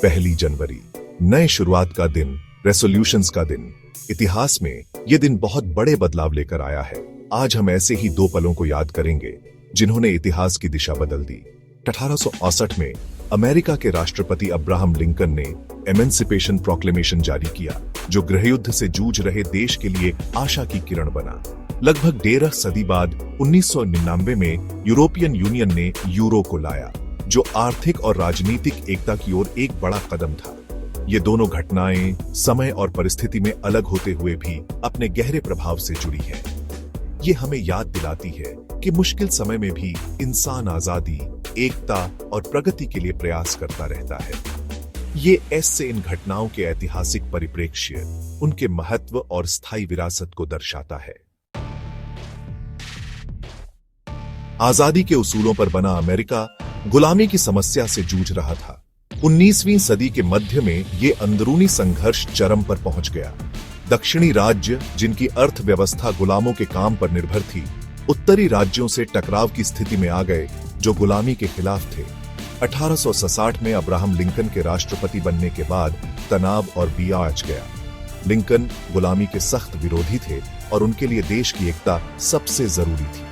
पहली जनवरी, नए शुरुआत का दिन, रेसोल्यूशंस का दिन। इतिहास में यह दिन बहुत बड़े बदलाव लेकर आया है। आज हम ऐसे ही दो पलों को याद करेंगे जिन्होंने इतिहास की दिशा बदल दी। 1868 में अमेरिका के राष्ट्रपति अब्राहम लिंकन ने एमेंसिपेशन प्रोक्लेमेशन जारी किया, जो गृहयुद्ध से जूझ रहे देश के लिए आशा की किरण बना। लगभग 1.5 सदी बाद 1999 में यूरोपियन यूनियन ने यूरो को लाया, जो आर्थिक और राजनीतिक एकता की ओर एक बड़ा कदम था। ये दोनों घटनाएं समय और परिस्थिति में अलग होते हुए भी अपने गहरे प्रभाव से जुड़ी हैं। ये हमें याद दिलाती है कि मुश्किल समय में भी इंसान आजादी, एकता और प्रगति के लिए प्रयास करता रहता है। ये ऐसे इन घटनाओं के ऐतिहासिक परिप्रेक्ष्य, उनके महत्व और स्थायी विरासत को दर्शाता है। आजादी के उसूलों पर बना अमेरिका गुलामी की समस्या से जूझ रहा था। 19वीं सदी के मध्य में ये अंदरूनी संघर्ष चरम पर पहुंच गया। दक्षिणी राज्य, जिनकी अर्थव्यवस्था गुलामों के काम पर निर्भर थी, उत्तरी राज्यों से टकराव की स्थिति में आ गए, जो गुलामी के खिलाफ थे। 1860 में अब्राहम लिंकन के राष्ट्रपति बनने के बाद तनाव और बिया आंच गया। लिंकन गुलामी के सख्त विरोधी थे और उनके लिए देश की एकता सबसे जरूरी थी।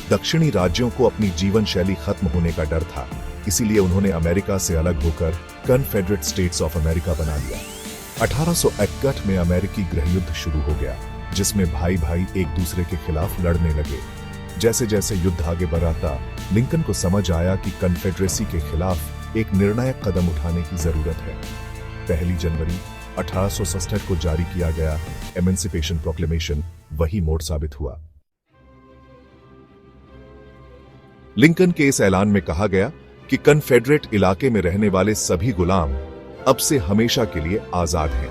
दक्षिणी राज्यों को अपनी जीवन शैली खत्म होने का डर था, इसीलिए उन्होंने अमेरिका से अलग होकर कन्फेडरेट स्टेट्स ऑफ अमेरिका बना लिया। 1861 में अमेरिकी गृहयुद्ध शुरू हो गया, जिसमें भाई भाई एक दूसरे के खिलाफ लड़ने लगे। जैसे जैसे युद्ध आगे बढ़ता, लिंकन को समझ आया कि कन्फेडरेसी के खिलाफ एक निर्णायक कदम उठाने की जरूरत है। पहली जनवरी 1867 को जारी किया गया एमेंसिपेशन प्रोक्लेमेशन वही मोड़ साबित हुआ। लिंकन के इस ऐलान में कहा गया कि कन्फेडरेट इलाके में रहने वाले सभी गुलाम अब से हमेशा के लिए आजाद हैं।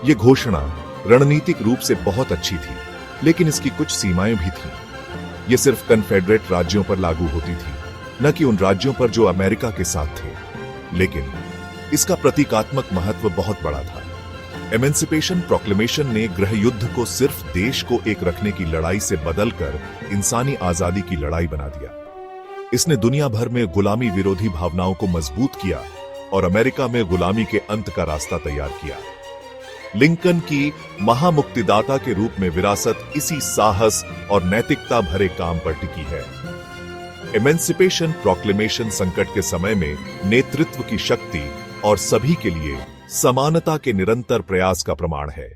यह घोषणा रणनीतिक रूप से बहुत अच्छी थी, लेकिन इसकी कुछ सीमाएं भी थीं। यह सिर्फ कन्फेडरेट राज्यों पर लागू होती थी, न कि उन राज्यों पर जो अमेरिका के साथ थे। लेकिन इसका प्रतीकात्मक महत्व बहुत बड़ा था। एमेंसिपेशन प्रोक्लेमेशन ने गृहयुद्ध को सिर्फ देश को एक रखने की लड़ाई से बदलकर इंसानी आजादी की लड़ाई बना दिया। इसने दुनिया भर में गुलामी विरोधी भावनाओं को मजबूत किया और अमेरिका में गुलामी के अंत का रास्ता तैयार किया। लिंकन की महामुक्तिदाता के रूप में विरासत इसी साहस और नैतिकता भरे काम पर टिकी है। एमेंसिपेशन प्रोक्लेमेशन संकट के समय में नेतृत्व की शक्ति और सभी के लिए समानता के निरंतर प्रयास का प्रमाण है।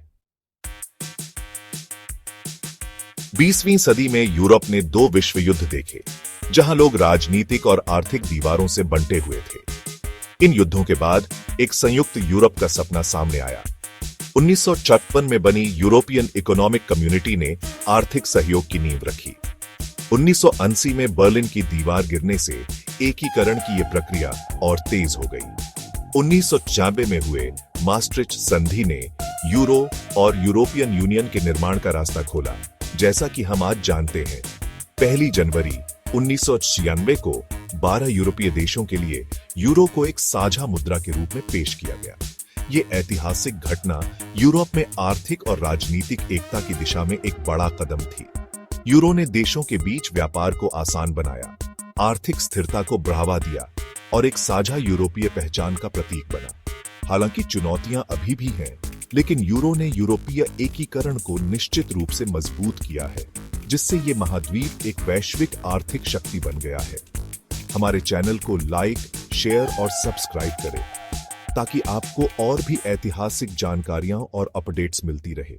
20वीं सदी में यूरोप ने 2 विश्व युद्ध देखे, जहां लोग राजनीतिक और आर्थिक दीवारों से बंटे हुए थे। इन युद्धों के बाद एक संयुक्त यूरोप का सपना सामने आया। 1956 में बनी यूरोपियन इकोनॉमिक कम्युनिटी ने आर्थिक सहयोग की नींव रखी। 1980 में बर्लिन की दीवार गिरने से एकीकरण की यह प्रक्रिया और तेज हो गई। 1996 में हुए मास्ट्रिच संधि ने यूरो और यूरोपियन यूनियन के निर्माण का रास्ता खोला, जैसा कि हम आज जानते हैं। पहली जनवरी 1996 को 12 यूरोपीय देशों के लिए यूरो को एक साझा मुद्रा के रूप में पेश किया गया। ये ऐतिहासिक घटना यूरोप में आर्थिक और राजनीतिक एकता की दिशा में एक बड़ा कदम थी। यूरो ने देशों के बीच व्यापार को आसान बनाया, आर्थिक स्थिरता को बढ़ावा दिया और एक साझा यूरोपीय पहचान का प्रतीक बना। हालांकि चुनौतियां अभी भी हैं, लेकिन यूरो ने यूरोपीय एकीकरण को निश्चित रूप से मजबूत किया है, जिससे ये महाद्वीप एक वैश्विक आर्थिक शक्ति बन गया है। हमारे चैनल को लाइक, शेयर और सब्सक्राइब करें, ताकि आपको और भी ऐतिहासिक जानकारियां और अपडेट्स मिलती रहे।